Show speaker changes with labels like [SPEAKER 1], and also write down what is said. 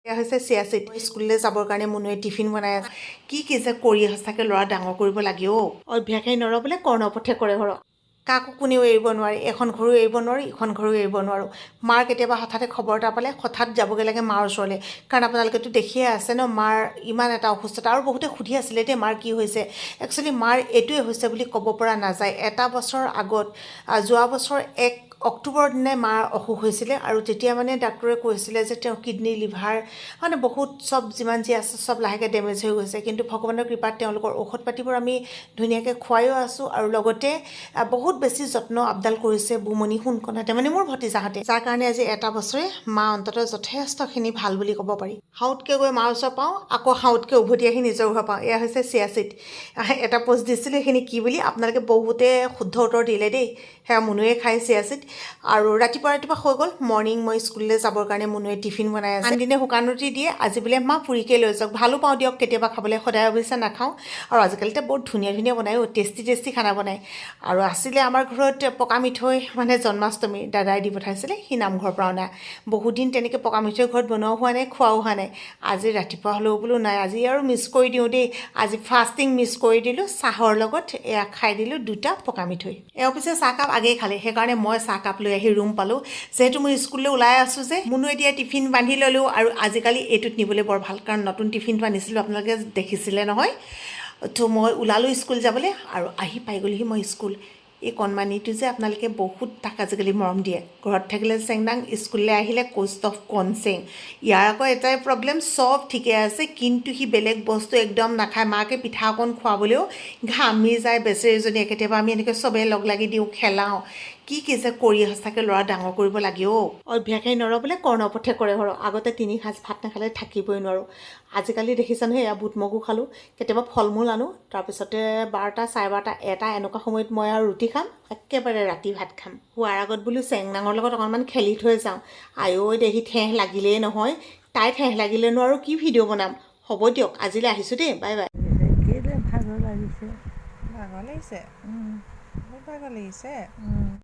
[SPEAKER 1] এয়া হৈছে চিয়াচিড স্কুললৈ যাবৰ কাৰণে মুনুৱে টিফিন বনাই আছে কি যে কৰি সঁচাকৈ ল'ৰা ডাঙৰ কৰিব লাগে অভ্যাসেই নৰবলৈ কৰ্ণপথে কৰে ঘৰ কাকো কোনেও এৰিব নোৱাৰি এখন ঘৰো এৰিব নোৱাৰি ইখন ঘৰো এৰিব নোৱাৰোঁ মাৰ কেতিয়াবা হঠাতে খবৰ এটা পালে হঠাৎ যাবগৈ লাগে মাৰ ওচৰলৈ কাৰণ আপোনালোকেতো দেখিয়ে আছে ন মাৰ ইমান এটা অসুস্থতা আৰু বহুতে সুধি আছিলে দেই মাৰ কি হৈছে একচুৱেলি মাৰ এইটোৱে হৈছে বুলি ক'ব পৰা নাযায় এটা বছৰ আগত যোৱা বছৰ 1 অক্টোবৰ দিনাই মাৰ অসুখ হৈছিলে আৰু তেতিয়া মানে ডাক্তৰে কৈছিলে যে তেওঁৰ কিডনী লিভাৰ মানে বহুত চব যিমান যি আছে চব লাহেকৈ ডেমেজ হৈ গৈছে কিন্তু ভগৱানৰ কৃপাত তেওঁলোকৰ ঔষধ পাতিবোৰ আমি ধুনীয়াকৈ খুৱাইও আছোঁ আৰু লগতে বহুত বেছি যত্ন আপডাল কৰিছে বুমণি সোণকণাতে মানে মোৰ ভতিজাহঁতে যাৰ কাৰণে আজি এটা বছৰে মা অন্ততঃ যথেষ্টখিনি ভাল বুলি ক'ব পাৰি হাউতকৈ গৈ মাৰ ওচৰ পাওঁ আকৌ হাউতকৈ উভতি আহি নিজৰ ঘৰ পাওঁ এয়া হৈছে চিয়াচিড এটা পোষ্ট দিছিলোঁ সেইখিনি কি বুলি আপোনালোকে বহুতে শুদ্ধ উত্তৰ দিলে দেই সেয়া মুনুৱে খাই চিয়াচিড আৰু ৰাতিপুৱা হৈ গ'ল মৰ্ণিং মই স্কুললৈ যাবৰ কাৰণে মুনুৱে টিফিন বনাই আছে আনদিনে শুকান ৰুটি দিয়ে আজি বোলে মা পুৰিকে লৈ যাওক ভালো পাওঁ দিয়ক কেতিয়াবা খাবলৈ সদায় অৱশ্যে নাখাওঁ আৰু আজিকালিতে বহুত ধুনীয়া ধুনীয়া বনায় টেষ্টি খানা বনায় আৰু আছিলে আমাৰ ঘৰত পকা মিঠৈ মানে জন্মাষ্টমী দাদাই দি পঠাইছিলে সি নামঘৰৰ পৰা অনা বহুত দিন তেনেকৈ পকা মিঠৈ ঘৰত বনোৱাও হোৱা নাই খোৱাও হোৱা নাই আজি ৰাতিপুৱা হ'লেও বোলো নাই আজি আৰু মিছ কৰি দিওঁ দেই আজি ফাষ্টিং মিছ কৰি দিলোঁ চাহৰ লগত এয়া খাই দিলোঁ 2টা পকা মিঠৈ এওঁ পিছে চাহকাপ আগেই খালে সেইকাৰণে মই চাহকাপ লৈ আহি ৰুম পালোঁ যিহেতু মই স্কুললৈ ওলাই আছোঁ যে মুনুৱে এতিয়া টিফিন বান্ধি ল'লোঁ আৰু আজিকালি এইটোত নিবলৈ বৰ ভাল কাৰণ নতুন টিফিনটো আনিছিলোঁ আপোনালোকে দেখিছিলে নহয় তো মই ওলালোঁ স্কুল যাবলৈ আৰু আহি পাই গ'লোহি মই স্কুল এই কণমানিটো যে আপোনালোকে বহুত তাক আজিকালি মৰম দিয়ে ঘৰত থাকিলে চেংদাং স্কুললৈ আহিলে কোষ্ট অফ কনচেং ইয়াৰ আকৌ এটাই প্ৰব্লেম চব ঠিকে আছে কিন্তু সি বেলেগ বস্তু একদম নাখায় মাকে পিঠা অকণ খুৱাবলৈও ঘামি যায় বেচেৰীজনীয়ে কেতিয়াবা আমি এনেকৈ চবেই লগ লাগি দিওঁ খেলাওঁ কি যে কৰি সঁচাকৈ ল'ৰা ডাঙৰ কৰিব লাগে অভ্যাসেই নৰবলৈ কৰ্ণপথে কৰে ঘৰ আগতে 3 সাঁজ ভাত নাখালে থাকিবই নোৱাৰোঁ আজিকালি দেখিছা নহয় এয়া বুট মগু খালোঁ কেতিয়াবা ফল মূল আনো তাৰপিছতে 12টা 12:30 এটা এনেকুৱা সময়ত মই আৰু ৰুটি খাম একেবাৰে ৰাতি ভাত খাম শোৱাৰ আগত বোলো চেংনাঙৰ লগত অকণমান খেলি থৈ যাওঁ আয়ৈ দেহি ঠেহ লাগিলেই নহয় তাই ঠেহ লাগিলেনো আৰু কি ভিডিঅ' বনাম হ'ব দিয়ক আজিলৈ আহিছোঁ দেই বাই বাই
[SPEAKER 2] ভাগৰ লাগিছে বহুত ভাগৰ লাগিছে